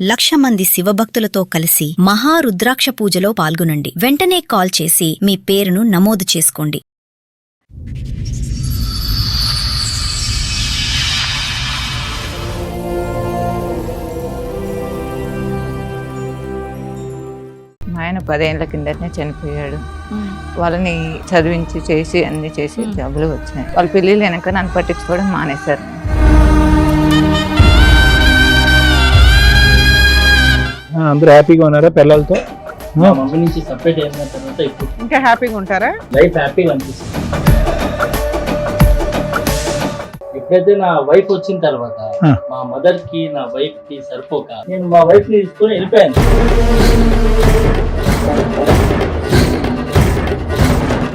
1,00,000 మంది శివభక్తులతో కలిసి మహారుద్రాక్ష పూజలో పాల్గొనండి. వెంటనే కాల్ చేసి మీ పేరును నమోదు చేసుకోండి. మా ఆయన 10 ఏళ్ల కిందటనే చనిపోయాడు. వాళ్ళని చదివించి చేసి అన్ని చేసి జబ్బులు వచ్చినాయి. వాళ్ళ పెళ్ళిళ్ళు వెనక నన్ను పట్టించుకోవడం మానేశారు. అందరూ హ్యాపీగా ఉన్నారా పిల్లలతో? మా మమ్మీ నుంచి సపరేట్ అయిన తర్వాత ఇప్పుడు ఇంకా హ్యాపీగా ఉంటారా? లైఫ్ హ్యాపీగా అనిపిస్తుంది. ఎప్పుడైతే నా వైఫ్ వచ్చిన తర్వాత మా మదర్ కి నా వైఫ్ కి సరిపోక నేను మా వైఫ్ ని తీసుకొని వెళ్ళిపోయాను.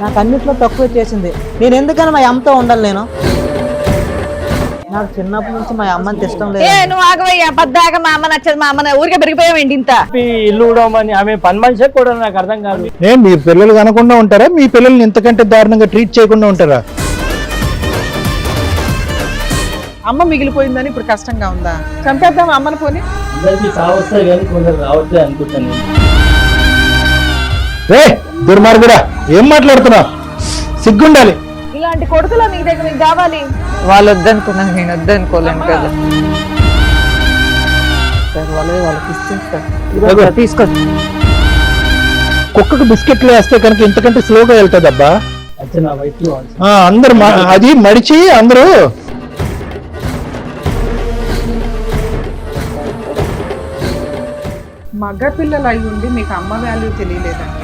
నాకు అన్నిట్లో తక్కువ చేసింది. నేను ఎందుకని మా అమ్మతో ఉండాలి? నాకు చిన్నప్పటి నుంచి మా అమ్మని ఇష్టం లేదు. నువ్వు ఆగవయ్యా, పద్దాక మా అమ్మ నచ్చదు, మా అమ్మ ఊరికే పెరిగిపోయావేంటి ఇంత? ఇల్లు ఉడమని ఆమె పని మనిషి కూడా నాకు అర్థం కాదు. మీ పిల్లలు కనకుండా ఉంటారా? మీ పిల్లల్ని ఇంతకంటే దారుణంగా ట్రీట్ చేయకుండా ఉంటారా? అమ్మ మిగిలిపోయిందని ఇప్పుడు కష్టంగా ఉందా? చంపేద్దాం అమ్మని పోని. అందరికి సావస్తాయి కానీ కొందరు రావట్లేదు అనుకుంటాను. దుర్మార్గుడా, ఏం మాట్లాడుతున్నావు? సిగ్గుండాలి. ఇలాంటి కొడుకులో నీ దగ్గర నీకు కావాలి. వాళ్ళు వద్దనుకున్నాను, నేను వద్దనుకోలేను కదా. వాళ్ళకి ఇస్తే తీసుకో. కుక్కకు బిస్కెట్లు వేస్తే కనుక ఇంతకంటే స్లోగా వెళ్తుందబ్బా. నా వైఫ్ అందరు అది మడిచి అందరూ మగ పిల్లలు అయి ఉండి మీకు అమ్మ వాల్యూ తెలియలేదంటే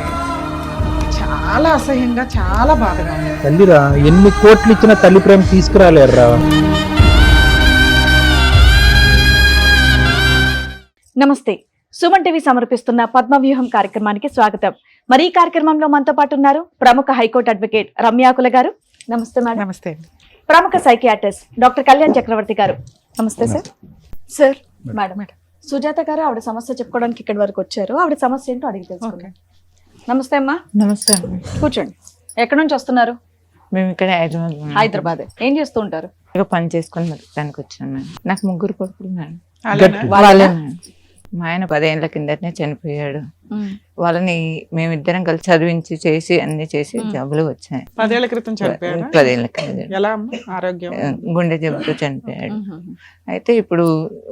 చాలా అసహ్యంగా, చాలా బాధగా ఉంది. తల్లిరా, ఎన్ని కోట్లు ఇచ్చిన తల్లి ప్రేమ తీసుకురాలేరురా. నమస్తే, సుమన్ టీవీ సమర్పిస్తున్న పద్మవ్యూహం కార్యక్రమానికి స్వాగతం. మరి ఈ కార్యక్రమంలో మనతో పాటు ఉన్నారు ప్రముఖ హైకోర్టు అడ్వకేట్ రమ్యాకుల గారు. నమస్తే మేడం. నమస్తే. ప్రముఖ సైకియాట్రిస్ట్ డాక్టర్ కళ్యాణ్ చక్రవర్తి గారు. నమస్తే సార్. సార్, మేడం సుజాత గారు ఆవిడ సమస్య చెప్పుకోవడానికి ఇక్కడి వరకు వచ్చారు. ఆవిడ సమస్య ఏంటో అడిగి తెలుసుకుందాం. నమస్తే అమ్మా. నమస్తే. కూర్చోండి. ఎక్కడి నుంచి వస్తున్నారు? మేము ఇక్కడ హైదరాబాద్. ఏం చేస్తూ ఉంటారు? పని చేసుకొని దానికి వచ్చాను మేడం. నాకు 3 కొడుకులు మేడం. వాళ్ళేనా? మా ఆయన 10 ఏళ్ల కిందటనే చనిపోయాడు. వాళ్ళని మేమిద్దరం కలిసి చదివించి చేసి అన్ని చేసి జబ్బులు వచ్చాయి. 10 ఏళ్ల క్రితం చనిపోయాడు. 10 ఏళ్ల కింద ఎలా అమ్మ ఆరోగ్యం? గుండె జబ్బుతో చనిపోయాడు. అయితే ఇప్పుడు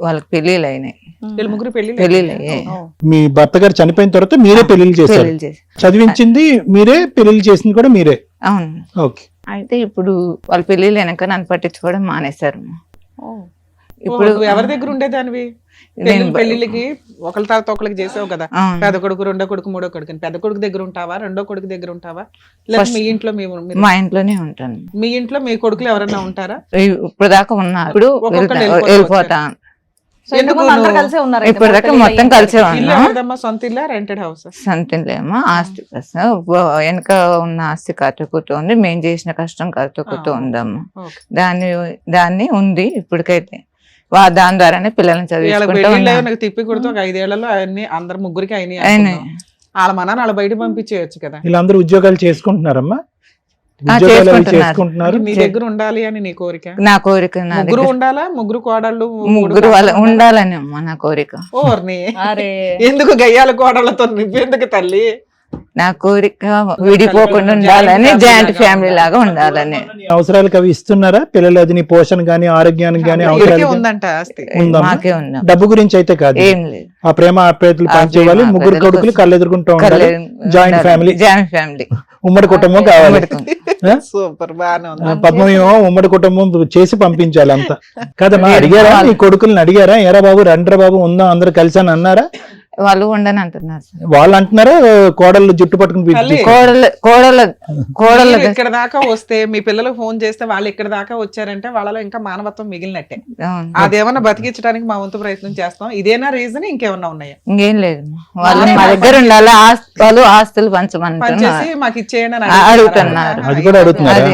వాళ్ళకి పెళ్లిళ్ళు అయినాయి. వీళ్ళు ముగ్గురు పెళ్లిళ్ళు అయ్యాయి. మీ భర్త గారు చనిపోయిన తర్వాత మీరే పెళ్లిళ్ళు చేశారు? చదివించింది మీరే, పెళ్లిళ్ళు చేసింది కూడా మీరే? అవును. ఓకే. అయితే ఇప్పుడు వాళ్ళ పెళ్లిళ్ళు వెనక నన్ను పట్టించుకోవడం మానేశారు. ఇప్పుడు ఎవరి దగ్గర ఉండేదానివి? పెళ్లిళ్ళకి ఒకళ్ళ తర్వాత ఒకరికి చేసావు కదా. పెద్ద కొడుకు, రెండో కొడుకు, మూడో కొడుకు. పెద్ద కొడుకు దగ్గర ఉంటావా, రెండో కొడుకు దగ్గర ఉంటావా, లేదా మీ ఇంట్లో? మా ఇంట్లోనే ఉంటాను. మీ ఇంట్లో మీ కొడుకులు ఎవరన్నా ఉంటారా? ఇప్పుడు దాకా ఉన్నారు. ఇప్పుడు వెళ్ళిపోతా. ఇప్పుడు దాకా మొత్తం కలిసే ఉన్నాం. సొంత ఇల్లా, రెంటెడ్ హౌస్? సొంత ఇల్లేమో. ఆస్తి వెనక ఉన్న ఆస్తి కట్టుకుతూ ఉంది. మేము చేసిన కష్టం కట్టుకుతూ ఉందమ్మా. దాన్ని ఉంది ఇప్పటికైతే. దాని ద్వారానే పిల్లల్ని చదివి తిప్పి కొడుతూ 5 ఏళ్లలో అన్ని అందరు ముగ్గురికి అయినాయి. వాళ్ళ మన వాళ్ళ బయట పంపించేయచ్చు కదా. వీళ్ళందరూ ఉద్యోగాలు చేసుకుంటున్నారమ్మా? చేసుకుంటున్నారు. నీ దగ్గర ఉండాలి అని నీ కోరిక? నా కోరిక. ముగ్గురు ఉండాలా? ముగ్గురు కోడళ్ళు, ముగ్గురు ఉండాలని అమ్మా నా కోరిక. ఓర్ని ఎందుకు గయ్యాల కోడళ్ళతో నువ్వెందుకు తల్లి? నా కోరిక విడిపోకుండా ఉండాలని, జాయింట్ ఫ్యామిలీ లాగా ఉండాలని. అవసరాలకు అవి ఇస్తున్నారా పిల్లలు? అది నీ పోషణ గానీ, ఆరోగ్యానికి గానీ మాకే ఉందా? డబ్బు గురించి అయితే కాదు, ఏం లేదు. ఆ ప్రేమ ఆప్యాయతలు పంచేవాలి. ముగ్గురు కొడుకులు కళ్ళెదురుకుంటూ ఉండాలి. జాయింట్ ఫ్యామిలీ, ఉమ్మడి కుటుంబం కావాలి. సూపర్, బాగానే ఉంది. పద్మవ్యూహం ఉమ్మడి కుటుంబం చేసి పంపించాలి అంతా కదమ్మా. అడిగారా నీ కొడుకుల్ని? అడిగారా ఎరా బాబు రండ్రా బాబు ఉందాం అందరు కలిసి అని అన్నారా? వాళ్ళు ఉండని అంటున్నారు. వాళ్ళు అంటున్నారా కోడళ్ళు జుట్టు పట్టుకుని? కోడళ్ళు ఇక్కడ దాకా వస్తే మీ పిల్లలకు ఫోన్ చేస్తే వాళ్ళు ఇక్కడ దాకా వచ్చారంటే వాళ్ళలో ఇంకా మానవత్వం మిగిలినట్టే. అదేమన్నా బతికించడానికి మా వంతు ప్రయత్నం చేస్తాం. ఇదేనా రీజన్? ఇంకేమన్నా ఉన్నాయా? ఇంకేం లేదు. వాళ్ళు మా దగ్గర ఉండాలి. వాళ్ళు ఆస్తులు పంచేసి మాకు ఇచ్చేయండి అని అడుగుతున్నారు. అది కూడా అడుగుతున్నారు.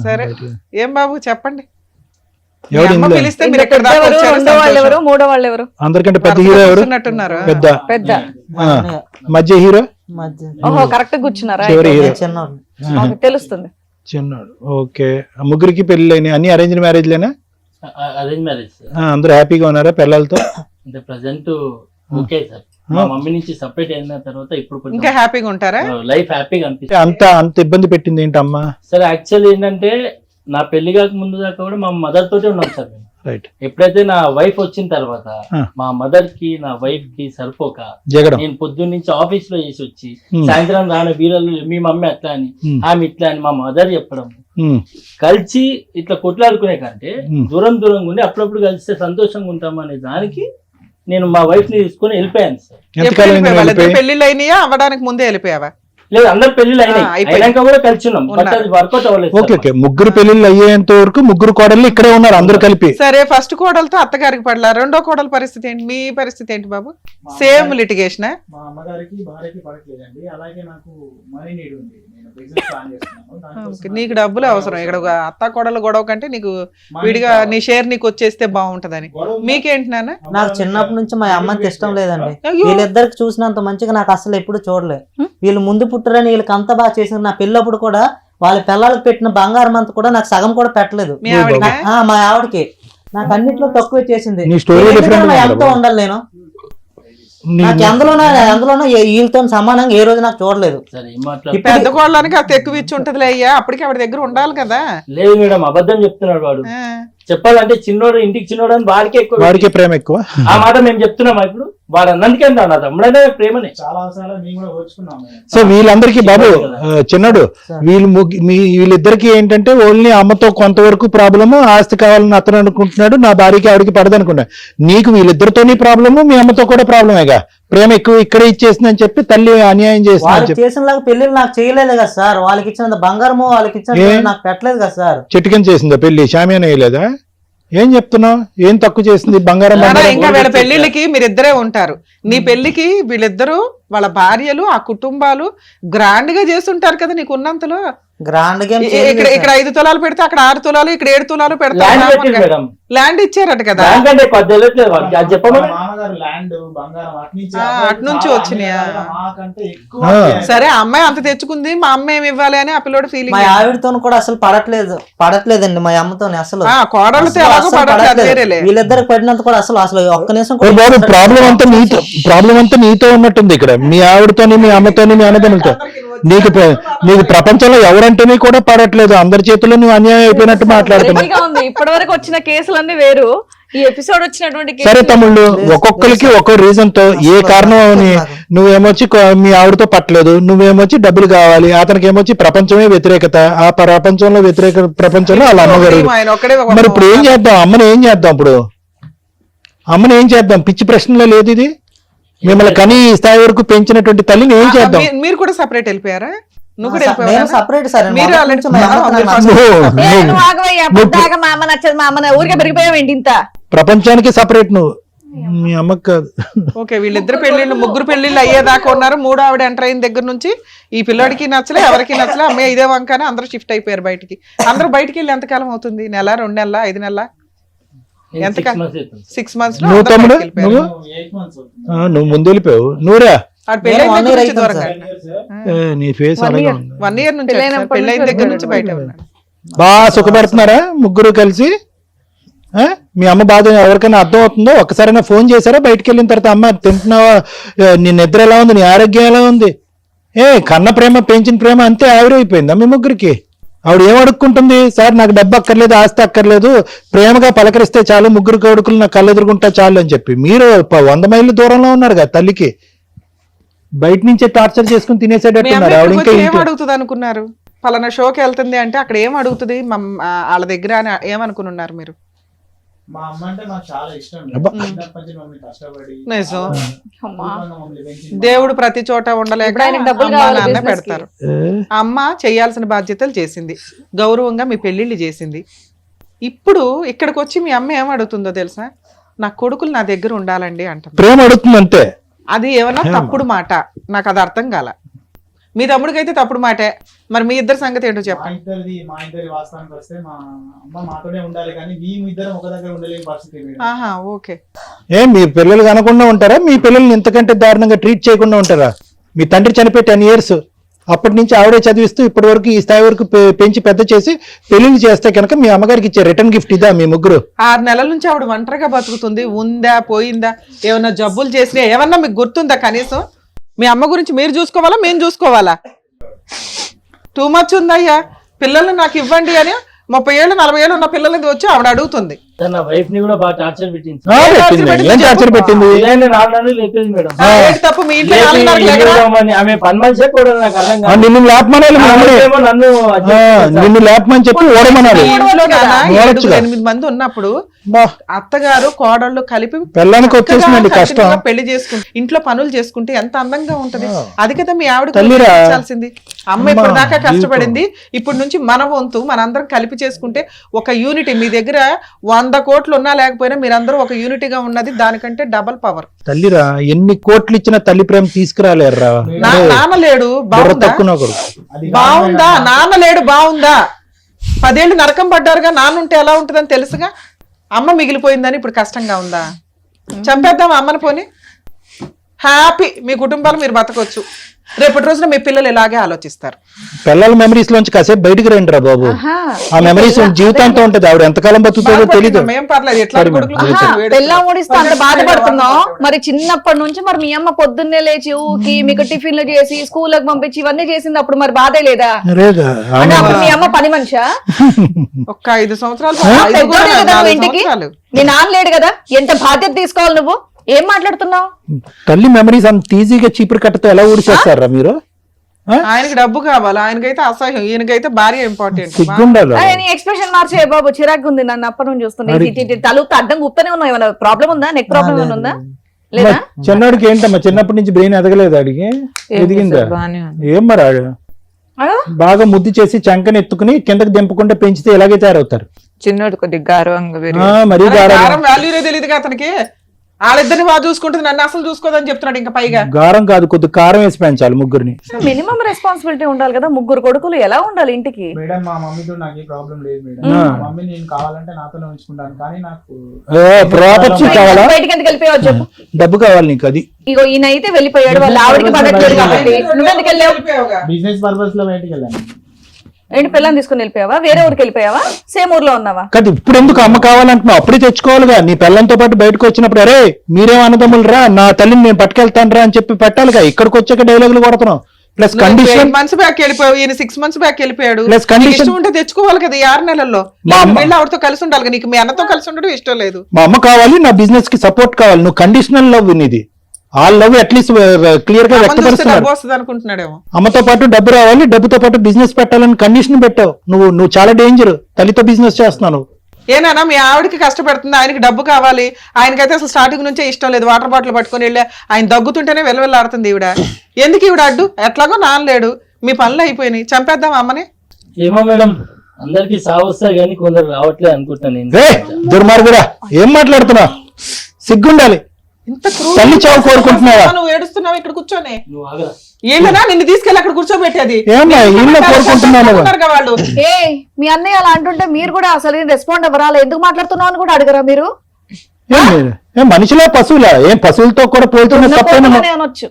సరే, ఏం బాబు చెప్పండి. అందరికంటే పెద్ద హీరో ఎవరు? పెద్ద మధ్య హీరో? కరెక్ట్ కూర్చున్నారా? తెలుస్తుంది. చిన్నాడు. ఓకే. ముగ్గురికి పెళ్లి అన్ని అరేంజ్ మ్యారేజ్ లేనా? Arrange marriage. అందరూ హ్యాపీగా ఉన్నారా పిల్లలతో? అంటే ప్రజెంట్ ఓకే సార్. మా మమ్మీ నుంచి సపరేట్ అయిన తర్వాత ఇప్పుడు ఇంకా కొంచెం హ్యాపీగా ఉంటారా? లైఫ్ హ్యాపీగా అనిపిస్తుంది అంత ఇబ్బంది పెట్టింది ఏంటమ్మా? సార్. యాక్చువల్ ఏంటంటే నా పెళ్లి కాక ముందు దాకా కూడా మా మదర్ తోటే ఉన్నాం సార్ మేము. రైట్. ఎప్పుడైతే నా వైఫ్ వచ్చిన తర్వాత మా మదర్ కి నా వైఫ్ కి సరిపోక జగడం. నేను పొద్దున్న నుంచి ఆఫీస్ లో చేసి వచ్చి సాయంత్రం రాని వీళ్ళు మీ మమ్మీ అట్లా అని ఆమె ఇట్లా అని మా మదర్ చెప్పడం, కలిసి ఇట్లా కొట్లాడుకునే కంటే దూరంగా ఉండి అప్పుడప్పుడు కలిస్తే సంతోషంగా ఉంటాం అనే దానికి నేను మా వైఫ్ ని తీసుకొని వెళ్ళిపోయాను సార్. ఎంతకాలం పెళ్లిళ్ళు అయినాయా? అవ్వడానికి ముందే వెళ్ళిపోయావా? లేదు, అందరు పెళ్లిళ్ళు అయినాయి, అయిపోయింది. అయినాక కూడా కలిసి ఉన్నాం. బట్ అది వర్కౌట్ అవ్వలేదు ఓకే సార్. ఓకే. ముగ్గురు పెళ్లిళ్ళు అయ్యేంత వరకు ముగ్గురు కోడళ్ళు ఇక్కడే ఉన్నారు అందరూ కలిపి. సరే, ఫస్ట్ కోడలతో అత్తగారికి పడలా, రెండో కోడల పరిస్థితి ఏంటి? మీ పరిస్థితి ఏంటి బాబు? Same litigation? మా అమ్మగారికి భార్యకి పడట్లేదండి. అలాగే నాకు మనీ నీడ్ ఉంది. నేను బిజినెస్ ప్లాన్ చేస్తున్నాను. దానికోసం నీకు డబ్బులు అవసరం. ఇక్కడ ఒక అత్త కోడల గొడవ కంటే నీకు విడిగా నీ షేర్ నీకు వచ్చేస్తే బాగుంటదని. మీకేంటి నాన్న? నాకు చిన్నప్పటి నుంచి మా అమ్మకి ఇష్టం లేదండి. అయ్యో. వీళ్ళిద్దరికి చూసినంత మంచిగా నాకు అసలు ఎప్పుడు చూడలే. వీళ్ళు ముందు పుట్టరని వీళ్ళకి అంత బాగా చేసింది. నా పెళ్ళప్పుడు కూడా వాళ్ళ పిల్లలకు పెట్టిన బంగారం అంతా కూడా నాకు సగం కూడా పెట్టలేదు. మీ ఆవిడకా? మా ఆవిడకి నాకు అన్నిట్లో తక్కువ చేసింది. నీ స్టోరీ డిఫరెంట్ గా ఎంతో ఉండాలి నేను. నాకు ఎందులోనో వీళ్ళతో సమానంగా ఏ రోజు నాకు చూడలేదు. సరే, ఏం మాట్లాడు. పెద్ద కోళ్ళనికి అది ఎక్కువ ఇచ్చి ఉంటదిలే అయ్యా. అప్పటికి ఆవిడ దగ్గర ఉండాలి కదా. లేదు మేడం, అబద్ధం చెప్తున్నాడు వాడు. ఆ. చెప్పాలంటే చిన్నోడు ఇంటికి చిన్నోడు అని వాడికి ఎక్కువ. వాడికే ప్రేమ ఎక్కువ. ఆ మాట మేము చెప్తున్నామా ఇప్పుడు? వాడు అన్నందుకే అంటాడు నా తమ్ముడైనా ప్రేమనే. చాలా అవసరాలు మేము కూడా ఓర్చుకున్నాము. సో వీళ్ళందరికీ బాబు చిన్నడు వీళ్ళిద్దరికి ఏంటంటే ఓన్లీ అమ్మతో కొంతవరకు ప్రాబ్లము, ఆస్తి కావాలని అతను అనుకుంటున్నాడు, నా భార్యకి ఆవిడకి పడదనుకున్నాడు. నీకు వీళ్ళిద్దరితోని ప్రాబ్లము, మీ అమ్మతో కూడా ప్రాబ్లమేగా. ప్రేమ ఎక్కువ ఇక్కడే ఇచ్చేసిందని చెప్పి తల్లి అన్యాయం వాళ్ళకి చేసిన పెళ్లిళ్ళు నాకు చేయలేదు కదా సార్. వాళ్ళకి ఇచ్చిన బంగారము వాళ్ళకి ఇచ్చిన నాకు పెట్టలేదు కదా సార్. చెట్టుకని చేసిందా పెళ్లి? షామియానా వేయలేదా? ఏం చెప్తున్నావు? ఏం తక్కువ చేసింది? బంగారం ఇంకా వీళ్ళ పెళ్లిళ్ళకి మీరిద్దరే ఉంటారు. నీ పెళ్లికి వీళ్ళిద్దరు వాళ్ళ భార్యలు ఆ కుటుంబాలు గ్రాండ్ గా చేస్తుంటారు కదా నీకు ఉన్నంతలో. గ్రాండ్ గా ఇక్కడ 5 తులాలు పెడితే అక్కడ 6 తులాలు, ఇక్కడ 7 తులాలు ల్యాండ్ పెట్టింది పెడతారు. మేడం. ల్యాండ్ ఇచ్చారట కదా. ల్యాండ్ అంటే ఎక్కువ తెలియట్లేదు వాళ్ళకి. అది మా చెప్పమని. మామగారు ల్యాండ్ బంగారం అట్నుంచి వచ్చినాయా? మాకంటే ఎక్కువ. సరే, ఆ అమ్మాయి అంత తెచ్చుకుంది, మా అమ్మ ఏమి ఇవ్వాలి అని ఆ పిల్లోడు మా ఫీలింగ్. ఆవిడతో కూడా అసలు పడట్లేదండి. మా అమ్మతో అసలు కోడలతో అసలు ఎలాగో పడట్లేదు, అది వేరేలే. వీళ్ళిద్దరికి పడినంత కూడా అసలు ఒక్క నిమిషం ఓ బాబు, ప్రాబ్లం అంతా నీతో ఉన్నట్టుంది ఇక్కడ. మీ ఆవిడతోని, మీ అమ్మతోని, మీ అన్నదమ్ములతో. నీకు ప్రపంచంలో ఎవరంటేనే కూడా పడట్లేదు. అందరి చేతుల్లో నువ్వు అన్యాయం అయిపోయినట్టు మాట్లాడుతున్నావు. ఇప్పటి వరకు వచ్చిన కేసులన్నీ వేరు. ఈ ఎపిసోడ్ వచ్చినటువంటి సరే తమ్ముళ్ళు, ఒక్కొక్కరికి ఒక్కో రీజన్ తో ఏ కారణం అని నువ్వేమొచ్చి మీ ఆవిడతో పట్టలేదు, నువ్వేమొచ్చి డబ్బులు కావాలి, అతనికి ఏమొచ్చి ప్రపంచమే వ్యతిరేకత. ఆ ప్రపంచంలో వ్యతిరేక ప్రపంచంలో వాళ్ళ అమ్మగారు. మరి ఇప్పుడు ఏం చేద్దాం? అమ్మని ఏం చేద్దాం? ఇప్పుడు అమ్మని ఏం చేద్దాం? పిచ్చి ప్రశ్నలో లేదు ఇది. మిమ్మల్ని కనీ ఈ స్థాయి వరకు పెంచినటువంటి తల్లిని ఏం చేద్దాం? మీరు కూడా సపరేట్ వెళ్ళిపోయారా? నువ్వు కూడా నేను వెళ్ళిపోయావా? Separate sir. మీరు already ఊరికే పెరిగిపోయావేంటి ఇంత? ప్రపంచానికి సపరేట్ నువ్వు, మీ అమ్మకి కాదు. ఓకే, వీళ్ళిద్దరు పెళ్లిళ్ళు, ముగ్గురు పెళ్లిళ్ళు అయ్యేదాకా ఉన్నారు. మూడో ఆవిడ ఎంటర్ అయిన దగ్గర నుంచి ఈ పిల్లోడికి నచ్చలే, ఎవరికి నచ్చలే. అమ్మాయి ఇదే వంకనే అందరూ షిఫ్ట్ అయిపోయారు బయటికి. అందరూ బయటికి వెళ్ళి ఎంతకాలం అవుతుంది? నెల, 2 నెలల, 5 నెలల? ఎంత? 6 months లో నువ్వు తమ్ముడు నువ్వు 8 months అవుతుంది. నువ్వు ముందు వెళ్ళిపోయావు. నువ్వురా పెళ్ళైన one దగ్గర year నుంచి దూరంగా. నీ ఫేస్ అలాగే ఉంది. 1 year నుంచి పెళ్ళైన దగ్గర నుంచి బయట ఉన్నాడు. బాగా సుఖపడుతున్నారా ముగ్గురు కలిసి? మీ అమ్మ బాధ ఎవరికైనా అర్థం అవుతుందో? ఒక్కసారైనా ఫోన్ చేశారా బయటకు వెళ్ళిన తర్వాత? అమ్మ తింటున్నావా? నీ నిద్ర ఎలా ఉంది? నీ ఆరోగ్యం ఎలా ఉంది? కన్న ప్రేమ, పెంచిన ప్రేమ అంతే ఆవిరైపోయిందా మీ ముగ్గురికి? ఆవిడ ఏం అడుక్కుంటుంది? సార్ నాకు డబ్బు అక్కర్లేదు, ఆస్తి అక్కర్లేదు, ప్రేమగా పలకరిస్తే చాలు, ముగ్గురు కొడుకులు నాకు కళ్ళు ఎదురుకుంటా చాలు అని చెప్పి. మీరు 100 మైళ్ళు దూరంలో ఉన్నారు కదా తల్లికి. బయట నుంచే టార్చర్ చేసుకుని తినేసేటట్టున్నారు. ఆవిడ ఇంకా ఏం అడుగుతుంది అనుకున్నారు? పలానా షోకి వెళ్తుంది అంటే అక్కడ ఏం అడుగుతుంది వాళ్ళ దగ్గర అని ఏమనుకుని ఉన్నారు మీరు? మా అమ్మ అంటే నాకు చాలా ఇష్టం. చిన్నప్పటి నుంచి మమ్మల్ని కష్టపడి నిజం. మమ్మల్ని పెంచింది. దేవుడు ప్రతి చోట ఉండలేక డబ్బులు అమ్మ, కావాలి నాన్న business కి. పెడతారు. అమ్మ చేయాల్సిన బాధ్యతలు చేసింది, గౌరవంగా మీ పెళ్లిళ్ళు చేసింది. ఇప్పుడు ఇక్కడికి వచ్చి మీ అమ్మ ఏం అడుగుతుందో తెలుసా? నా కొడుకులు నా దగ్గర ఉండాలండి అంటుంది. ప్రేమ అడుగుతుంది అంతే. అది ఏమన్నా తప్పుడు మాట? నాకు అది అర్థం కాల. మీ తమ్ముడికి అయితే తప్పుడు మాటే. మరి మీ ఇద్దరు సంగతి ఏంటో చెప్పండి. మా ఇద్దరి వాస్తవానికి వస్తే మా అమ్మ మాతోనే ఉండాలి, కానీ మేము ఇద్దరం ఒక దగ్గర ఉండలేని పరిస్థితి. ఆహా, ఓకే. మీ పిల్లలు కనకుండా ఉంటారా? మీ పిల్లల్ని ఇంతకంటే దారుణంగా ట్రీట్ చేయకుండా ఉంటారా? మీ తండ్రి చనిపోయి 10 years, అప్పటి నుంచి ఆవిడే చదివిస్తూ ఇప్పటి వరకు ఈ స్థాయి వరకు పెంచి పెద్ద చేసి పెళ్లిళ్ళు చేస్తే కనుక మీ అమ్మగారికి ఇచ్చే రిటర్న్ గిఫ్ట్ ఇదా మీ ముగ్గురు? 6 నెలల నుంచి ఆవిడ ఒంటరిగా బతుకుతుంది. ఉందా పోయిందా, ఏమన్నా జబ్బులు చేసినా ఏమన్నా మీకు గుర్తుందా కనీసం? మీ అమ్మ గురించి మీరు చూసుకోవాలా మేము చూసుకోవాలా? టూ మచ్ ఉందయ్యా. పిల్లల్ని నాకు ఇవ్వండి అని 30 ఏళ్ళు 40 ఏళ్ళు ఉన్న పిల్లలది వచ్చి ఆవిడ అడుగుతుంది. తన వైఫ్ ని కూడా బాగా టార్చర్ పెట్టింది. ఏం టార్చర్ పెట్టింది? ఇలానే 4 నెలలు లేపేది మేడం. ఏంటి తప్పు మీ ఇంట్లో 4 నెలలు లేకరా? ఆమె పని మనిషే కూడా నాకు అర్థం కాదు. నిన్ను లేపమనాలి, ఆవిడేమో నన్ను నిన్ను లేపమని చెప్పి ఓడమనాలి. మీ ఇంట్లో నాన్న ఓడొచ్చుగా. 8 మంది ఉన్నప్పుడు అత్తగారు కోడళ్ళు కలిపి పిల్లానికి వచ్చేసిందండి కష్టం. పెళ్లి చేసుకుంటే ఇంట్లో పనులు చేసుకుంటే ఎంత అందంగా ఉంటది. అది కదా మీ ఆవిడ తల్లిరా. చేయాల్సింది. అమ్మ ఇప్పుడు దాకా కష్టపడింది. ఇప్పుడు నుంచి మన వంతు మనందరం కలిపి చేసుకుంటే ఒక యూనిటీ. మీ దగ్గర 100 కోట్లు ఉన్నా లేకపోయినా మీరందరూ ఒక యూనిటీగా ఉన్నది దానికంటే డబల్ పవర్. తల్లిరా, ఎన్ని కోట్లు ఇచ్చినా తల్లి ప్రేమ తీసుకురాలేరురా. నాన్న లేడు బాగుందా? బాగుందా? నాన్న లేడు బాగుందా? 10 ఏళ్ళు నరకం పడ్డారుగా. నాన్న ఉంటే ఎలా ఉంటుందని తెలుసుగా. అమ్మ మిగిలిపోయిందని ఇప్పుడు కష్టంగా ఉందా? చంపేద్దాం అమ్మని పోని. హ్యాపీ మీ కుటుంబాలు మీరు బతకొచ్చు. రేపటి రోజున మీ పిల్లలు ఇలాగే ఆలోచిస్తారు. పిల్లల మెమరీస్ లోంచి కాసేపు బయటికి రండి రా బాబు. ఆ మెమరీస్ జీవితాంతం ఉంటది. ఆవిడ ఎంతకాలం బతుకుతుందో తెలీదు. మేం పర్లేదు ఎట్లా పెళ్ళ ఊడిస్తే అంత బాధపడుతున్నావు మరి చిన్నప్పటి నుంచి. మరి మీ అమ్మ పొద్దున్నే లేచి ఊకి మీకు టిఫిన్లు చేసి స్కూల్కి పంపించి ఇవన్నీ చేసింది. అప్పుడు మరి బాధే లేదా? అంటే అప్పుడు మీ అమ్మ పని మనిషా? ఒక్క 5 సంవత్సరాలు పెద్దోడే కదా నువ్వు ఇంటికి. నీ నాన్న లేడు కదా, ఎంత బాధ్యత తీసుకోవాలి నువ్వు? ఏం మాట్లాడుతున్నావు? తల్లి మెమరీస్ అంత ఈజీగా చీపురు కట్టతో ఎలా ఊడిచేస్తారా మీరు? ఆయనకి డబ్బు కావాలి, ఆయనకైతే అసహ్యం, ఈయనకైతే భార్య ఇంపార్టెంట్. సిగ్గుండాలి. నీ ఎక్స్ప్రెషన్ మార్చే బాబు, చిరాకు ఉంది. నన్ను అప్పటి నుంచి చూస్తున్నా. తలుపు అడ్డం గుప్తనే ఉన్నావు. ఏమైనా ప్రాబ్లం ఉందా? నెక్ ప్రాబ్లం ఏమైనా ఉందా? లేదా? చిన్నోడికి ఏంటమ్మా, చిన్నప్పటి నుంచి బ్రెయిన్ ఎదగలేదు అడిగి? ఎదిగిందా? ఏం మరి బాగా ముద్దు చేసి చంకని ఎత్తుకుని కిందకి దింపకుండా పెంచితే ఎలాగే తయారవుతారు? చిన్నోడు కొద్దిగా గారవంగా మరీ గారం వాల్యూనే తెలియదుగా అతనికి. వాళ్ళిద్దరిని బాగా చూసుకుంటుంది, నన్ను అసలు చూసుకోదని చెప్తున్నాడు. ఇంకా పైగా గారం కాదు, కొద్ది కారం వేసి పెంచాలి ముగ్గురిని. మినిమం రెస్పాన్సిబిలిటీ ఉండాలి కదా. 3 కొడుకులు ఎలా ఉండాలి ఇంటికి? మేడం మా మమ్మీతో నాకు ఏ ప్రాబ్లం లేదు మేడం. మా మమ్మీ నేను కావాలంటే నాతోనే ఉంచుకుంటాను. కానీ నాకు ప్రాపర్టీ కావాలా? బయటికి ఎందుకు వెళ్ళిపోయావు చెప్పు. డబ్బు కావాలి నీకు. అది ఇగో ఈయన అయితే వెళ్ళిపోయాడు, వాళ్ళ ఆవిడకి పడట్లేదు కాబట్టి. నువ్వెందుకు వెళ్ళావు? బిజినెస్ పర్పస్ లో బయటికి వెళ్ళాను. ఏంటి పిల్లని తీసుకుని వెళ్ళిపోయావా? వేరే ఊరికి వెళ్ళిపోయావా? సేమ్ ఊర్లో ఉన్నావా? కాదు, ఇప్పుడు ఎందుకు అమ్మ కావాలంటున్నావు? అప్పుడే తెచ్చుకోవాలిగా. నీ పిల్లలతో పాటు బయటకు వచ్చినప్పుడు అరే మీరేం అన్నదమ్ములు రా, నా తల్లిని నేను పట్టుకెళ్తాను రా అని చెప్పి పెట్టాలిగా. ఇక్కడికి వచ్చాక డైలాగులు కొడుతున్నావు. ప్లస్ కండిషన్ మంత్స్ బ్యాక్ వెళ్ళిపోయావు, ఈయన 6 మంత్స్ బ్యాక్ వెళ్ళిపోయాడు. ప్లస్ కండిషన్ ఇష్టం ఉంటే తెచ్చుకోవాలి కదా. ఈ 6 నెలల్లో వెళ్ళి ఆవిడతో కలిసి ఉండాలి కదా. నీకు మీ అన్నతో కలిసి ఉండడం ఇష్టం లేదు. మా అమ్మ కావాలి, నా బిజినెస్ కి సపోర్ట్ కావాలి. నువ్వు కండిషనల్ లవ్ నీది. ఆ లవ్ అట్లీస్ట్ క్లియర్ గా వ్యక్తపరుస్తున్నాడు. వస్తుంది అనుకుంటున్నాడేమో. అమ్మతో పాటు డబ్బు రావాలి, డబ్బుతో పాటు బిజినెస్ పెట్టాలని కండిషన్ పెట్టావు. నువ్వు చాలా డేంజర్. తల్లితో బిజినెస్ చేస్తున్నావు. ఏనా మీ ఆవిడకి కష్టపడుతుంది, ఆయనకి డబ్బు కావాలి. ఆయనకైతే అసలు స్టార్టింగ్ నుంచే ఇష్టం లేదు. వాటర్ బాటిల్ పట్టుకొని వెళ్ళి ఆయన దగ్గుతుంటేనే వెల్లవెల్లాడుతుంది ఈవిడ. ఎందుకు ఈవిడ అడ్డు? ఎట్లాగో నాన్నలేడు, మీ పనులు అయిపోయినాయి, చంపేద్దాం అమ్మని. ఏమో మేడం, అందరికి సాగు వస్తాయి కానీ కొందరు రావట్లేదు అనుకుంటాను నేను. దుర్మార్గుడా, ఏం మాట్లాడుతున్నా? సిగ్గుండాలి. తల్లి చావు కోరుకుంటున్నావా? నువ్వు ఏడుస్తున్నావు ఇక్కడ కూర్చొని. ఏంటన్నా నిన్ను తీసుకెళ్ళి అక్కడ కూర్చోబెట్టేది? వాళ్ళు ఏ మీ అన్నయ్య అలా అంటుంటే మీరు కూడా అసలు రెస్పాండ్ అవ్వరాలి. ఎందుకు మాట్లాడుతున్నావు అని కూడా అడగరా మీరు? మనిషిలో పశువులా? ఏం పశువులతో కూడా పోతున్నా అనొచ్చు.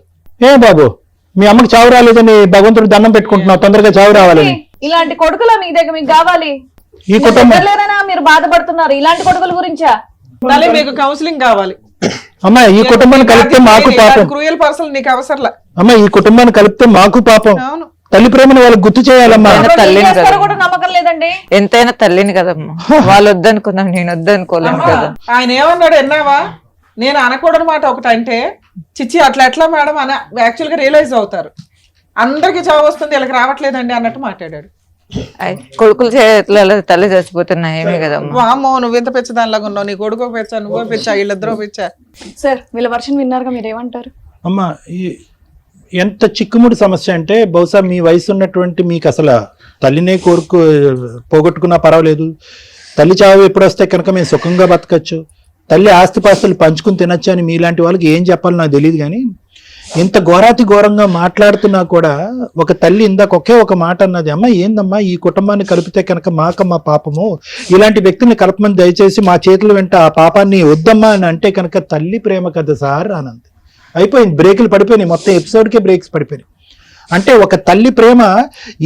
ఏ బాబు, మీ అమ్మకి చావు రాలేదని భగవంతుడు దండం పెట్టుకుంటున్నావు, తొందరగా చావు రావాలని. ఇలాంటి కొడుకులా మీ దగ్గర మీకు కావాలి? ఈ కుటుంబం మీరు బాధపడుతున్నారు ఇలాంటి కొడుకుల గురించా? మీకు కౌన్సిలింగ్ కావాలి. అమ్మా, ఈ కుటుంబాన్ని కలిపితే మాకు పాపం. క్రూయల్ పర్సన్ నీకు అవసరంలా. అమ్మా, ఈ కుటుంబాన్ని కలిపితే మాకు పాపం. తల్లి ప్రేమను వాళ్ళకి గుర్తు చేయాలమ్మా. కూడా నమ్మకం లేదండి. ఎంతైనా తల్లిని కదమ్మా. వాళ్ళు వద్దనుకున్నాం, నేను వద్దనుకోలేను కదా. ఆయన ఏమన్నాడు ఎన్నావా? నేను అనకూడని మాట ఒకటి అంటే చిచ్చి అట్లా ఎట్లా మేడం అని యాక్చువల్ గా రియలైజ్ అవుతారు. అందరికి చావు వస్తుంది, వీళ్ళకి రావట్లేదండి అన్నట్టు మాట్లాడాడు. కొడుకులు చేతులలో తల్లి చచ్చిపోతున్నాయి ఏమే కదమ్మా. అమ్మో నువ్వు ఎంత పెచ్చ దానిలాగా ఉన్నావు. నీ కొడుకో పెచ్చా, నువ్వో పెచ్చా, వీళ్ళిద్దరూ పెచ్చా. సార్ వీళ్ళ వర్షన్ విన్నారుగా, మీరేమంటారు? అమ్మా, ఎంత చిక్కుముడి సమస్య అంటే బహుశా మీ వయసు ఉన్నటువంటి మీకు అసలు తల్లినే పోగొట్టుకున్నా పర్వాలేదు. తల్లి చావు ఎప్పుడు వస్తే కనుక మేము సుఖంగా బతకచ్చు, తల్లి ఆస్తిపాస్తులు పంచుకుని తినచ్చు అని మీలాంటి వాళ్ళకి ఏం చెప్పాలో నాకు తెలియదు. కానీ ఇంత ఘోరాతి ఘోరంగా మాట్లాడుతున్నా కూడా ఒక తల్లి ఇందాక ఒకే ఒక మాట అన్నది, అమ్మ ఏందమ్మా ఈ కుటుంబాన్ని కలిపితే కనుక మాకమ్మా పాపము, ఇలాంటి వ్యక్తిని కలపమని దయచేసి మా చేతుల వెంట ఆ పాపాన్ని వద్దమ్మా అని అంటే కనుక తల్లి ప్రేమ కదా సార్ అనంది. అయిపోయింది, బ్రేకులు పడిపోయినాయి, మొత్తం ఎపిసోడ్కే బ్రేక్స్ పడిపోయినాయి. అంటే ఒక తల్లి ప్రేమ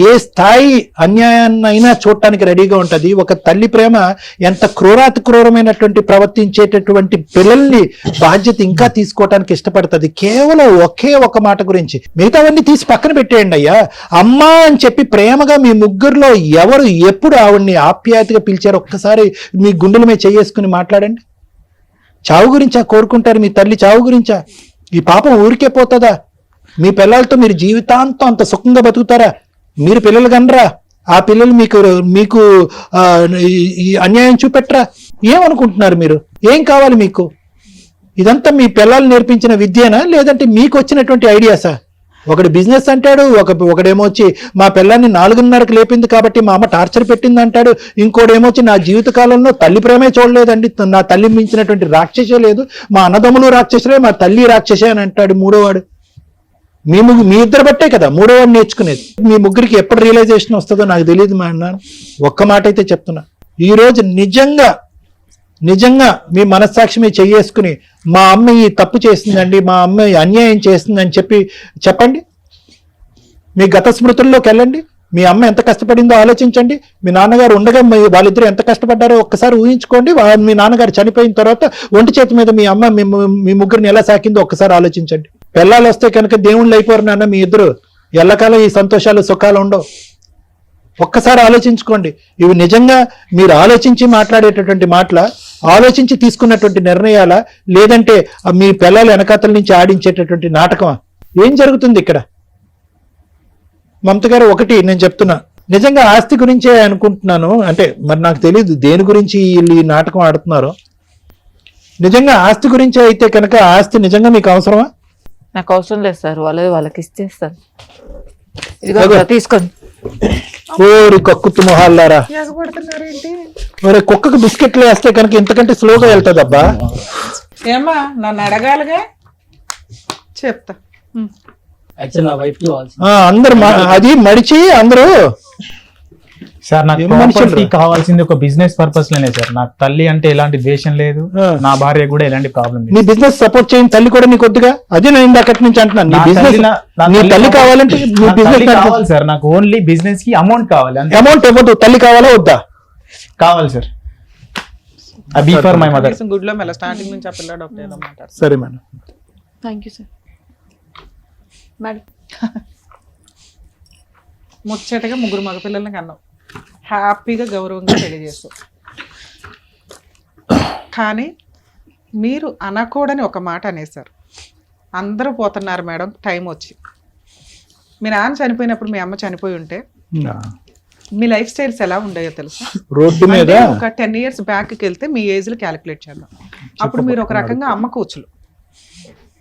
ఏ స్థాయి అన్యాయాన్నైనా చూడటానికి రెడీగా ఉంటది. ఒక తల్లి ప్రేమ ఎంత క్రూరాతి క్రూరమైనటువంటి ప్రవర్తించేటటువంటి పిల్లల్ని బాధ్యత ఇంకా తీసుకోవటానికి ఇష్టపడుతుంది. కేవలం ఒకే ఒక మాట గురించి, మిగతావన్నీ తీసి పక్కన పెట్టేయండి అయ్యా. అమ్మా అని చెప్పి ప్రేమగా మీ ముగ్గురులో ఎవరు ఎప్పుడు ఆవిడ్ని ఆప్యాయతగా పిలిచారు ఒక్కసారి మీ గుండెల మీద చేసుకుని మాట్లాడండి. చావు గురించా కోరుకుంటారు? మీ తల్లి చావు గురించా? ఈ పాపం ఊరికే పోతుందా? మీ పిల్లలతో మీరు జీవితాంతం అంత సుఖంగా బతుకుతారా? మీరు పిల్లలు కనరా? ఆ పిల్లలు మీకు ఈ అన్యాయం చూపెట్టరా? ఏమనుకుంటున్నారు మీరు? ఏం కావాలి మీకు? ఇదంతా మీ పిల్లలు నేర్పించిన విద్యనా, లేదంటే మీకు వచ్చినటువంటి ఐడియాసా? ఒకడు బిజినెస్ అంటాడు, ఒకడేమో వచ్చి మా పిల్లాన్ని 4:30కి లేపింది కాబట్టి మా అమ్మ టార్చర్ పెట్టింది అంటాడు. ఇంకోడేమో వచ్చి నా జీవిత కాలంలో తల్లి ప్రేమే చూడలేదండి, నా తల్లి మించినటువంటి రాక్షసే లేదు, మా అన్నదమ్ములు రాక్షసులే, మా తల్లి రాక్షసే అని అంటాడు మూడోవాడు. మీ ఇద్దరు బట్టే కదా మూడోవాడు నేర్చుకునేది. మీ ముగ్గురికి ఎప్పుడు రియలైజేషన్ వస్తుందో నాకు తెలియదు మా అన్న. ఒక్క మాట అయితే చెప్తున్నా, ఈ రోజు నిజంగా మీ మనస్సాక్షి మీద చెయ్యేసుకుని మా అమ్మ ఈ తప్పు చేసిందండి, మా అమ్మ అన్యాయం చేస్తుందని చెప్పండి. మీ గత స్మృతుల్లోకి వెళ్ళండి. మీ అమ్మ ఎంత కష్టపడిందో ఆలోచించండి. మీ నాన్నగారు ఉండగా వాళ్ళిద్దరూ ఎంత కష్టపడ్డారో ఒక్కసారి ఊహించుకోండి. మీ నాన్నగారు చనిపోయిన తర్వాత ఒంటి చేతి మీద మీ అమ్మ మీ ముగ్గురిని ఎలా సాకిందో ఒక్కసారి ఆలోచించండి. పిల్లలు వస్తే కనుక దేవుళ్ళు అయిపోరు నాన్న మీ ఇద్దరు. ఎల్లకాలం ఈ సంతోషాలు సుఖాలు ఉండవు. ఒక్కసారి ఆలోచించుకోండి. ఇవి నిజంగా మీరు ఆలోచించి మాట్లాడేటటువంటి మాటల, ఆలోచించి తీసుకున్నటువంటి నిర్ణయాలా, లేదంటే మీ పిల్లలు వెనకాతల నుంచి ఆడించేటటువంటి నాటకమా? ఏం జరుగుతుంది ఇక్కడ? మమత గారు, ఒకటి నేను చెప్తున్నా, నిజంగా ఆస్తి గురించే అనుకుంటున్నాను. అంటే మరి నాకు తెలియదు దేని గురించి వీళ్ళు ఈ నాటకం ఆడుతున్నారు. నిజంగా ఆస్తి గురించే అయితే కనుక ఆస్తి నిజంగా మీకు అవసరమా? నాకు అవసరం లేదు సార్, వాళ్ళకి ఇచ్చేస్తాను. ఇదిగో తీసుకోండి. ఓరి కక్కుతు మొహాలారా, మరి కుక్కకు బిస్కెట్లు వేస్తే కనుక ఇంతకంటే స్లోగా వెళ్తుంది అబ్బా. ఏమ్మా నన్ను అడగాలిగా, చెప్తా. యాక్చువల్ నా వైఫ్ అందరు అది మడిచి అందరూ సార్ నాకు ప్రాపర్టీ కావాల్సింది ఒక బిజినెస్ పర్పస్ లోనే సార్. నాకు తల్లి అంటే ఎలాంటి ద్వేషం లేదు, నా భార్య కూడా ఎలాంటి ప్రాబ్లం లేదు. నీ బిజినెస్ సపోర్ట్ చేయని తల్లి కూడా నీకు కొద్దిగా, అదే నేను ఇందాకటి నుంచి అంటున్నాను. నీ బిజినెస్ నీ తల్లి కావాలంటే నీ బిజినెస్ కావాలి సార్. నాకు ఓన్లీ బిజినెస్ కి అమౌంట్ కావాలి. అమౌంట్ ఇవ్వదు, తల్లి కావాలా వద్దా? కావాలి sir. Be for my mother. గుడ్ లో మెల్ల స్టార్టింగ్ నుంచి ఆ పిల్లాడు ఒకటే మాట్లాడు. సరే madam. Thank you sir. Madam ముచ్చటగా ముగ్గురు మగపిల్లల్ని కన్నావు, హ్యాపీగా గౌరవంగా తెలియజేస్తావు. కానీ మీరు అనకూడని ఒక మాట అనేసారు. అందరూ పోతున్నారు మేడం టైం వచ్చి. మీ నాన్న చనిపోయినప్పుడు మీ అమ్మ చనిపోయి ఉంటే మీ లైఫ్ స్టైల్స్ ఎలా ఉండేయో తెలుసా? రోడ్డు మీద ఒక 10 years బ్యాక్కి వెళ్తే మీ ఏజ్లు క్యాలిక్యులేట్ చేద్దాం. అప్పుడు మీరు ఒక రకంగా అమ్మ కూచులు.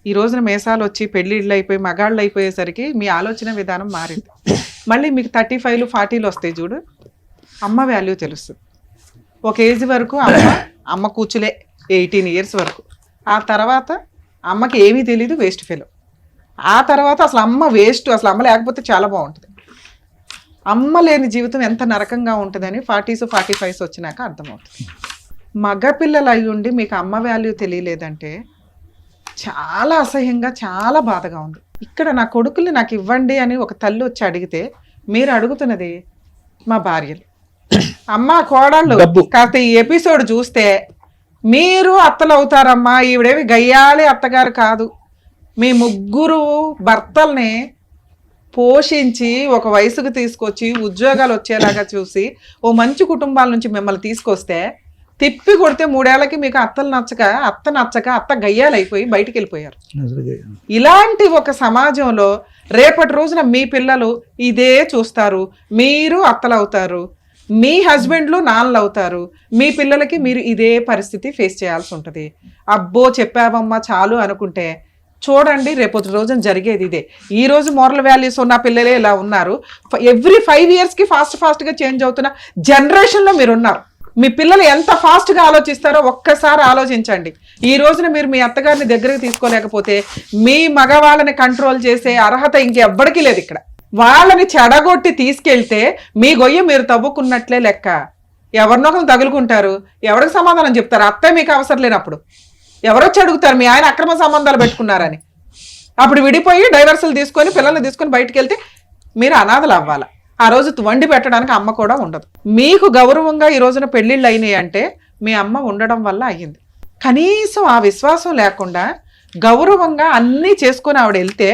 ఈ రోజున మేసాలు వచ్చి పెళ్ళిళ్ళు అయిపోయి మగాళ్ళు అయిపోయేసరికి మీ ఆలోచన విధానం మారింది. మళ్ళీ మీకు 35, 40 వస్తాయి చూడు, అమ్మ వాల్యూ తెలుస్తుంది. ఒక ఏజ్ వరకు అమ్మ కూచులే 18 years వరకు. ఆ తర్వాత అమ్మకి ఏమీ తెలీదు, వేస్ట్ ఫెలో. ఆ తర్వాత అసలు అమ్మ వేస్ట్, అసలు అమ్మ లేకపోతే చాలా బాగుంటుంది. అమ్మ లేని జీవితం ఎంత నరకంగా ఉంటుందని 40s, 45s వచ్చినాక అర్థమవుతుంది. మగపిల్లలు అయి ఉండి మీకు అమ్మ వాల్యూ తెలియలేదంటే చాలా అసహ్యంగా, చాలా బాధగా ఉంది. ఇక్కడ నా కొడుకుల్ని నాకు ఇవ్వండి అని ఒక తల్లి వచ్చి అడిగితే మీరు అడుగుతున్నది మా భార్యలు, అమ్మ కోడళ్ళు. కాస్త ఈ ఎపిసోడ్ చూస్తే మీరు అత్తలు అవుతారమ్మా, ఈవిడేవి గయ్యాలి అత్తగారు కాదు. మీ ముగ్గురు భర్తల్ని పోషించి ఒక వయసుకు తీసుకొచ్చి ఉద్యోగాలు వచ్చేలాగా చూసి ఓ మంచి కుటుంబాల నుంచి మిమ్మల్ని తీసుకొస్తే తిప్పి కొడితే 3 ఏళ్లకి మీకు అత్త నచ్చక అత్త గయ్యాలు అయిపోయి బయటికి వెళ్ళిపోయారు. ఇలాంటి ఒక సమాజంలో రేపటి రోజున మీ పిల్లలు ఇదే చూస్తారు. మీరు అత్తలు అవుతారు, మీ హస్బెండ్లు నాన్నలు అవుతారు, మీ పిల్లలకి మీరు ఇదే పరిస్థితి ఫేస్ చేయాల్సి ఉంటుంది. అబ్బో చెప్పావమ్మా చాలు అనుకుంటే చూడండి రేపటి రోజున జరిగేది ఇదే. ఈ రోజు మోరల్ వాల్యూస్ ఉన్న పిల్లలే ఇలా ఉన్నారు. ఎవ్రీ 5 yearsకి ఫాస్ట్గా చేంజ్ అవుతున్న జనరేషన్లో మీరు ఉన్నారు. మీ పిల్లలు ఎంత ఫాస్ట్గా ఆలోచిస్తారో ఒక్కసారి ఆలోచించండి. ఈ రోజున మీరు మీ అత్తగారిని దగ్గరకు తీసుకోలేకపోతే మీ మగవాళ్ళని కంట్రోల్ చేసే అర్హత ఇంకెవ్వడికి లేదు. ఇక్కడ వాళ్ళని చెడగొట్టి తీసుకెళ్తే మీ గొయ్య మీరు తవ్వుకున్నట్లే లెక్క. ఎవరినొకరు తగులుకుంటారు, ఎవరికి సమాధానం చెప్తారు? అత్తే మీకు అవసరం లేనప్పుడు ఎవరొచ్చి అడుగుతారు మీ ఆయన అక్రమ సంబంధాలు పెట్టుకున్నారని? అప్పుడు విడిపోయి డైవర్సులు తీసుకొని పిల్లల్ని తీసుకొని బయటకు వెళ్తే మీరు అనాథలు అవ్వాలి. ఆ రోజు వండి పెట్టడానికి అమ్మ కూడా ఉండదు. మీకు గౌరవంగా ఈ రోజున పెళ్లిళ్ళు అయినాయి అంటే మీ అమ్మ ఉండడం వల్ల అయ్యింది. కనీసం ఆ విశ్వాసం లేకుండా గౌరవంగా అన్నీ చేసుకుని ఆవిడ వెళ్తే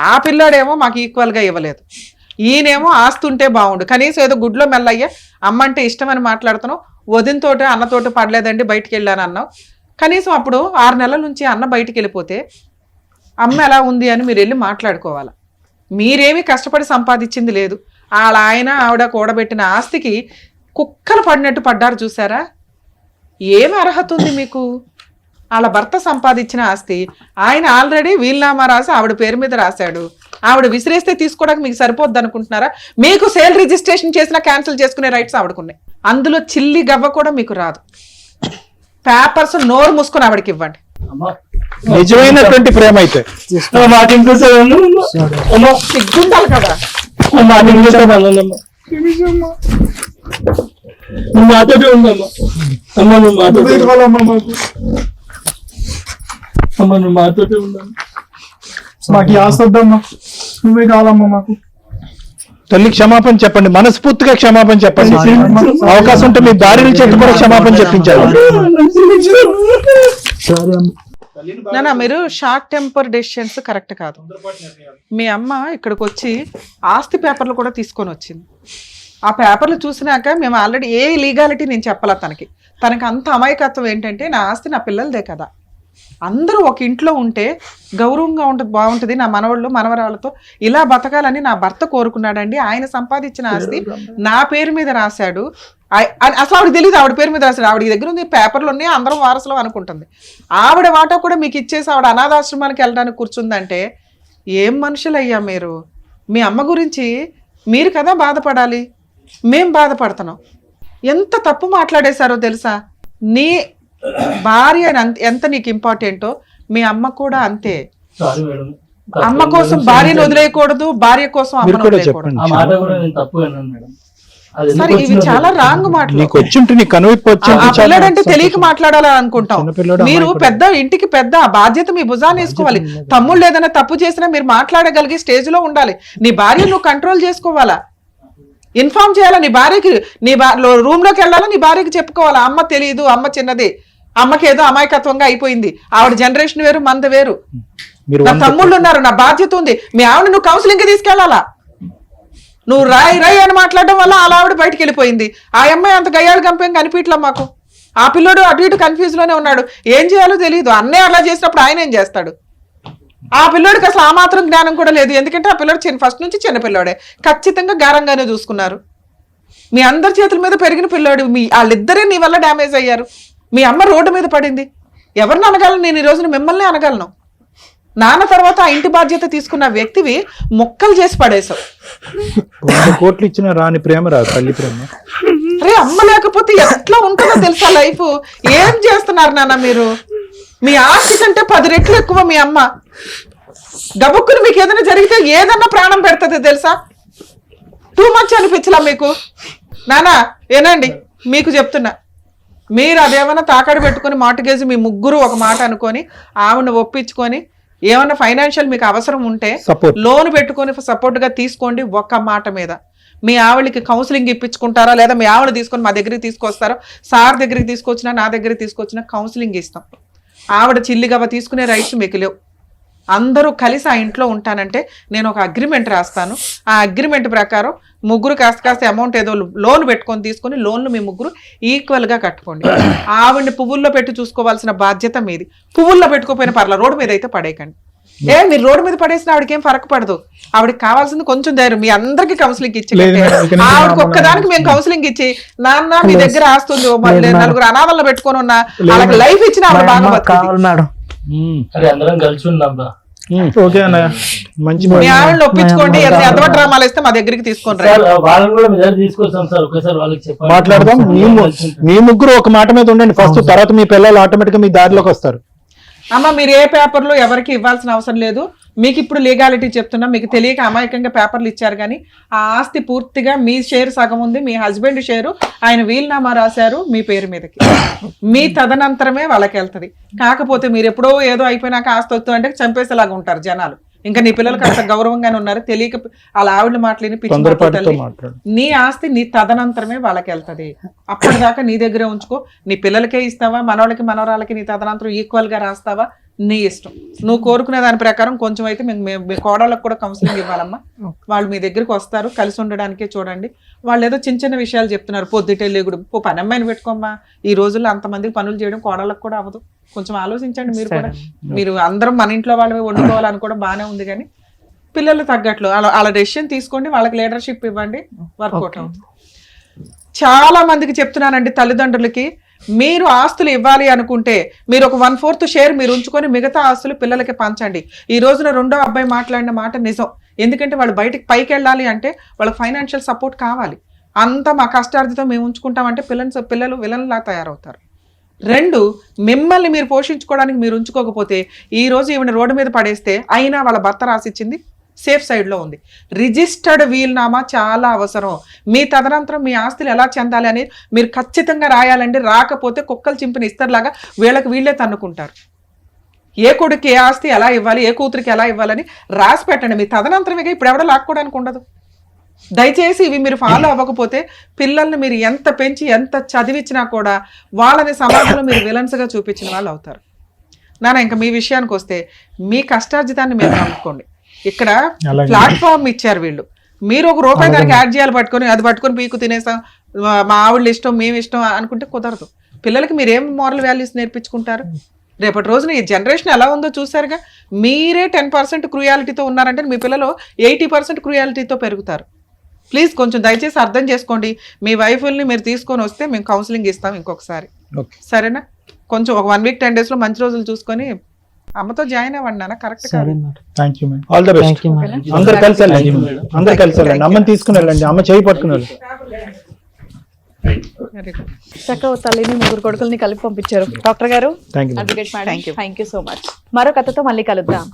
ఆ పిల్లాడేమో మాకు ఈక్వల్గా ఇవ్వలేదు, ఈయనేమో ఆస్తుంటే బాగుండు, కనీసం ఏదో గుడ్లో మెల్లయ్యే అమ్మ అంటే ఇష్టమని మాట్లాడుతున్నావు, వదినతోటి అన్నతోటి పడలేదండి బయటికి వెళ్ళాను అన్నావు. కనీసం అప్పుడు 6 నెలల నుంచి అన్న బయటికి వెళ్ళిపోతే అమ్మ ఎలా ఉంది అని మీరు వెళ్ళి మాట్లాడుకోవాలి. మీరేమీ కష్టపడి సంపాదించింది లేదు. ఆయన ఆవిడ కూడబెట్టిన ఆస్తికి కుక్కలు పడినట్టు పడ్డారు చూసారా. ఏమి అర్హత ఉంది మీకు? వాళ్ళ భర్త సంపాదించిన ఆస్తి ఆయన ఆల్రెడీ వీలునామా రాసి ఆవిడ పేరు మీద రాశాడు. ఆవిడ విసిరేస్తే తీసుకోవడానికి మీకు సరిపోద్ది అనుకుంటున్నారా? మీకు సేల్ రిజిస్ట్రేషన్ చేసినా క్యాన్సిల్ చేసుకునే రైట్స్ ఆవిడకున్నాయి. అందులో చిల్లి గవ్వ కూడా మీకు రాదు. పేపర్స్ నోరు మూసుకొని ఆవిడకి ఇవ్వండి. నిజమైనటువంటి ప్రేమ అయితే సిగ్గుండాలి కదా. మాతోటే ఉందమ్మా. అమ్మ నువ్వు మాతోటే ఉందమ్మా. మాకు ఆస్తి వద్దమ్మా, నువ్వే కావాలమ్మా మాకు. తల్లి క్షమాపణ చెప్పండి, మనస్ఫూర్తిగా క్షమాపణ చెప్పండి. అవకాశం ఉంటే మీ భార్యల చేత కూడా క్షమాపణ చెప్పించాలి. నానా మీరు షార్ట్ టెంపర్ డెసిషన్స్ కరెక్ట్ కాదు. మీ అమ్మ ఇక్కడికి వచ్చి ఆస్తి పేపర్లు కూడా తీసుకొని వచ్చింది. ఆ పేపర్లు చూసినాక మేము ఆల్రెడీ ఏ లీగాలిటీ నేను చెప్పాల తనకి అంత అమాయకత్వం ఏంటంటే నా ఆస్తి నా పిల్లలదే కదా, అందరూ ఒక ఇంట్లో ఉంటే గౌరవంగా ఉంటుంది, బాగుంటుంది, నా మనవాళ్ళు మనవరాళ్ళతో ఇలా బతకాలని నా భర్త కోరుకున్నాడండి. ఆయన సంపాదించిన ఆస్తి నా పేరు మీద రాశాడు. అసలు ఆవిడ తెలియదు ఆవిడ పేరు మీద రాశాడు. ఆవిడ దగ్గర ఉంది పేపర్లు ఉన్నాయి, అందరం వారసులు అనుకుంటుంది. ఆవిడ వాటా కూడా మీకు ఇచ్చేసి ఆవిడ అనాథాశ్రమానికి వెళ్ళడానికి కూర్చుందంటే ఏం మనుషులయ్యా మీరు? మీ అమ్మ గురించి మీరు కదా బాధపడాలి, మేం బాధపడుతున్నాం. ఎంత తప్పు మాట్లాడేశారో తెలుసా? నీ భార్య ఎంత నీకు ఇంపార్టెంటో మీ అమ్మ కూడా అంతే. అమ్మ కోసం భార్యను వదిలేయకూడదు, భార్య కోసం అమ్మను వదిలేయకూడదు. సరే ఇవి చాలా రాంగ్ మాటలు. పిల్లడంటే తెలియక మాట్లాడాలని అనుకుంటాం. మీరు పెద్ద ఇంటికి పెద్ద బాధ్యత మీ భుజాన్ని వేసుకోవాలి. తమ్ముళ్ళు ఏదైనా తప్పు చేసినా మీరు మాట్లాడగలిగే స్టేజ్ లో ఉండాలి. నీ భార్య నువ్వు కంట్రోల్ చేసుకోవాలా, ఇన్ఫార్మ్ చేయాలా. నీ భార్యకి నీ రూమ్ లోకి వెళ్ళాలా, నీ భార్యకి చెప్పుకోవాలా అమ్మ తెలియదు, అమ్మ చిన్నది, అమ్మకి ఏదో అమాయకత్వంగా అయిపోయింది, ఆవిడ జనరేషన్ వేరు మంద వేరు, నా తమ్ముళ్ళు ఉన్నారు, నా బాధ్యత ఉంది. మీ ఆవిడ నువ్వు కౌన్సిలింగ్ కి తీసుకెళ్లాలా. నువ్వు రాయి అని మాట్లాడడం వల్ల అలా ఆవిడ బయటకు వెళ్ళిపోయింది. ఆ అమ్మాయి అంత గయ్యాడు గంపేం కనిపించలే మాకు. ఆ పిల్లోడు అటు ఇటు కన్ఫ్యూజ్ లోనే ఉన్నాడు, ఏం చేయాలో తెలియదు. అన్నే అలా చేసినప్పుడు ఆయన ఏం చేస్తాడు? ఆ పిల్లోడికి అసలు ఆ మాత్రం జ్ఞానం కూడా లేదు. ఎందుకంటే ఆ పిల్లోడు ఫస్ట్ నుంచి చిన్న పిల్లోడే, ఖచ్చితంగా గారంగానే చూసుకున్నారు. మీ అందరి చేతుల మీద పెరిగిన పిల్లోడు, వాళ్ళిద్దరే నీ వల్ల డ్యామేజ్ అయ్యారు. మీ అమ్మ రోడ్డు మీద పడింది. ఎవరిని అనగలను నేను? ఈ రోజున మిమ్మల్ని అనగలను. నాన్న తర్వాత ఆ ఇంటి బాధ్యత తీసుకున్న వ్యక్తివి మొక్కలు చేసి పడేశావు. 100 కోట్లు ఇచ్చిన రాని ప్రేమ రాదు తల్లి ప్రేమ. అరే అమ్మ లేకపోతే ఎట్లా ఉంటుందో తెలుసా లైఫ్? ఏం చేస్తున్నారు నాన్న మీరు? మీ ఆస్తి కంటే 10 రెట్లు ఎక్కువ మీ అమ్మ. గబుక్కుని మీకు ఏదైనా జరిగితే ఏదన్నా ప్రాణం పెడుతుంది తెలుసా? టూ మచ్ అనిపించలా మీకు? నానా ఏనండి మీకు చెప్తున్నా, మీరు అదేమన్నా తాకడ పెట్టుకుని మార్టిగేజ్ మీ ముగ్గురు ఒక మాట అనుకొని ఆవిడ ఒప్పించుకొని ఏమన్నా ఫైనాన్షియల్ మీకు అవసరం ఉంటే లోన్ పెట్టుకొని సపోర్ట్ గా తీసుకోండి. ఒక్క మాట మీద మీ ఆవిడకి కౌన్సిలింగ్ ఇప్పించుకుంటారా, లేదా మీ ఆవిడ తీసుకొని మా దగ్గరికి తీసుకొస్తారో, సార్ దగ్గరికి తీసుకొచ్చినా నా దగ్గరికి తీసుకొచ్చినా కౌన్సిలింగ్ ఇస్తాం. ఆవిడ చిల్లిగవ తీసుకునే రైట్స్ మీకు లేవు. అందరూ కలిసి ఆ ఇంట్లో ఉంటానంటే నేను ఒక అగ్రిమెంట్ రాస్తాను. ఆ అగ్రిమెంట్ ప్రకారం ముగ్గురు కాస్త అమౌంట్ ఏదో లోన్ పెట్టుకొని తీసుకొని లోన్లు మీ ముగ్గురు ఈక్వల్ గా కట్టుకోండి. ఆవిడ్ని పువ్వుల్లో పెట్టి చూసుకోవాల్సిన బాధ్యత మీది. పువ్వుల్లో పెట్టుకోపోయిన పర్ల రోడ్డు మీద అయితే పడేయకండి. మీరు రోడ్డు మీద పడేసిన ఆవిడకి ఏం ఫరక్ పడదు. ఆవిడకి కావాల్సింది కొంచెం ధైర్యం. మీ అందరికి కౌన్సిలింగ్ ఇచ్చి ఆవిడకి ఒక్కదానికి మేము కౌన్సిలింగ్ ఇచ్చి నాన్న మీ దగ్గర ఆస్తుంది 4 అనాథల్లో పెట్టుకొని ఉన్నా వాళ్ళకి లైఫ్ ఇచ్చిన ఆవిడ బాగా బతుకుతుంది. అందరం కలిసి ఉన్నాం. ఓకే అన్నయ్య, మంచి మీ ఆవిడని ఒప్పించుకోండి. ఎంత డ్రామాలు ఇస్తే మా దగ్గరికి తీసుకొని మాట్లాడదాం. మీ ముగ్గురు ఒక మాట మీద ఉండండి ఫస్ట్, తర్వాత మీ పిల్లలు ఆటోమేటిక్ గా మీ దారిలోకి వస్తారు. అమ్మ మీరు ఏ పేపర్లు ఎవరికి ఇవ్వాల్సిన అవసరం లేదు. మీకు ఇప్పుడు లీగాలిటీ చెప్తున్నా, మీకు తెలియక అమాయకంగా పేపర్లు ఇచ్చారు కానీ ఆ ఆస్తి పూర్తిగా మీ షేర్ సగం ఉంది, మీ హస్బెండ్ షేరు ఆయన వీలునామా రాశారు మీ పేరు మీదకి. మీ తదనంతరమే వాళ్ళకి వెళ్తుంది. కాకపోతే మీరు ఎప్పుడో ఏదో అయిపోయినాక ఆస్తి వస్తుంది అంటే చంపేసేలాగా ఉంటారు జనాలు. ఇంకా నీ పిల్లలకి అంత గౌరవంగానే ఉన్నారు, తెలియక వాళ్ళ ఆవిడ మాటలేని పిచ్చి మాటలు తొందరపాటుతో తల్లి. మాట్లాడు. నీ ఆస్తి నీ తదనంతరమే వాళ్ళకి వెళ్తది. అప్పటిదాకా నీ దగ్గరే ఉంచుకో. నీ పిల్లలకే ఇస్తావా, మనవాళ్ళకి మనవరాలకి నీ తదనంతరం ఈక్వల్ గా రాస్తావా, నీ ఇష్టం. నువ్వు కోరుకునే దాని ప్రకారం కొంచెం అయితే మీ కోడళ్ళకు కూడా కౌన్సిలింగ్ ఇవ్వాలమ్మా. వాళ్ళు మీ దగ్గరికి వస్తారు, కలిసి ఉండడానికే చూడండి. వాళ్ళు ఏదో చిన్న చిన్న విషయాలు చెప్తున్నారు, పొద్దుటే లేగుడు, పని అమ్మాయిని పెట్టుకోమ్మా. ఈ రోజుల్లో అంతమందికి పనులు చేయడం కోడళ్ళకు కూడా అవ్వదు. కొంచెం ఆలోచించండి మీరు కూడా. మీరు అందరం మన ఇంట్లో వాళ్ళమే వండుకోవాలని కూడా బాగానే ఉంది, కానీ పిల్లలు తగ్గట్లు వాళ్ళ డెసిషన్ తీసుకోండి, వాళ్ళకి లీడర్షిప్ ఇవ్వండి, వర్కౌట్ అవుతుంది. చాలా మందికి చెప్తున్నానండి తల్లిదండ్రులకి, మీరు ఆస్తులు ఇవ్వాలి అనుకుంటే మీరు ఒక 1/4 షేర్ మీరు ఉంచుకొని మిగతా ఆస్తులు పిల్లలకి పంచండి. ఈ రోజున రెండో అబ్బాయి మాట్లాడిన మాట నిజం. ఎందుకంటే వాళ్ళు బయటకు పైకి వెళ్ళాలి అంటే వాళ్ళకి ఫైనాన్షియల్ సపోర్ట్ కావాలి. అంతా మా కష్టార్థితో మేము ఉంచుకుంటామంటే పిల్లలు విలన్లా తయారవుతారు. 2, మిమ్మల్ని మీరు పోషించుకోవడానికి మీరు ఉంచుకోకపోతే ఈ రోజు ఈవిడ రోడ్డు మీద పడేస్తే అయినా వాళ్ళ భర్త రాసిచ్చింది సేఫ్ సైడ్లో ఉంది. రిజిస్టర్డ్ వీల్నామా చాలా అవసరం. మీ తదనంతరం మీ ఆస్తులు ఎలా చెందాలి అనేది మీరు ఖచ్చితంగా రాయాలండి. రాకపోతే కుక్కలు చింపిన ఇస్తర్లాగా వీళ్ళకి వీళ్ళే తన్నుకుంటారు. ఏ కొడుకు ఏ ఆస్తి ఎలా ఇవ్వాలి, ఏ కూతురికి ఎలా ఇవ్వాలని రాసి పెట్టండి. మీ తదనంతరమేగా ఇప్పుడు ఎవడో లాక్కోవడానికి ఉండదు. దయచేసి ఇవి మీరు ఫాలో అవ్వకపోతే పిల్లల్ని మీరు ఎంత పెంచి ఎంత చదివించినా కూడా వాళ్ళని సమాజంలో మీరు విలన్స్గా చూపించిన వాళ్ళు అవుతారు. నాన్న ఇంకా మీ విషయానికి వస్తే మీ కష్టార్జితాన్ని మీరు నమ్ముకోండి. ఇక్కడ ప్లాట్ఫామ్ ఇచ్చారు వీళ్ళు, మీరు ₹1 దానికి యాడ్ చేయాలి, అది పట్టుకొని పీకు తినేస్తాం, మా ఆవిడ ఇష్టం మేము ఇష్టం అనుకుంటే కుదరదు. పిల్లలకి మీరేం మోరల్ వాల్యూస్ నేర్పించుకుంటారు? రేపటి రోజున ఈ జనరేషన్ ఎలా ఉందో చూసారుగా. మీరే 10% క్రూయాలిటీతో ఉన్నారంటే మీ పిల్లలు 80% క్రూయాలిటీతో పెరుగుతారు. ప్లీజ్ కొంచెం దయచేసి అర్థం చేసుకోండి. మీ వైఫుల్ని మీరు తీసుకొని వస్తే మేము కౌన్సిలింగ్ ఇస్తాం ఇంకొకసారి, సరేనా? కొంచెం ఒక 1 వీక్ 10 days లో మంచి రోజులు చూసుకొని అమ్మతో జాయిన్ అవ్వండి నాన్న. కరెక్ట్ కాదు. Thank you madam, all the best. అందరు కలిసి వెళ్ళండి, అందరు కలిసి వెళ్ళండి. అమ్మని తీసుకుని వెళ్ళండి, అమ్మ చేయి పట్టుకుని వెళ్ళండి. చక్కగా తల్లిని 3 కొడుకుల్ని కలిపి పంపించారు డాక్టర్ గారు. Thank you. Advocate madam, thank you so much. మరో కథతో మళ్ళీ కలుద్దాం.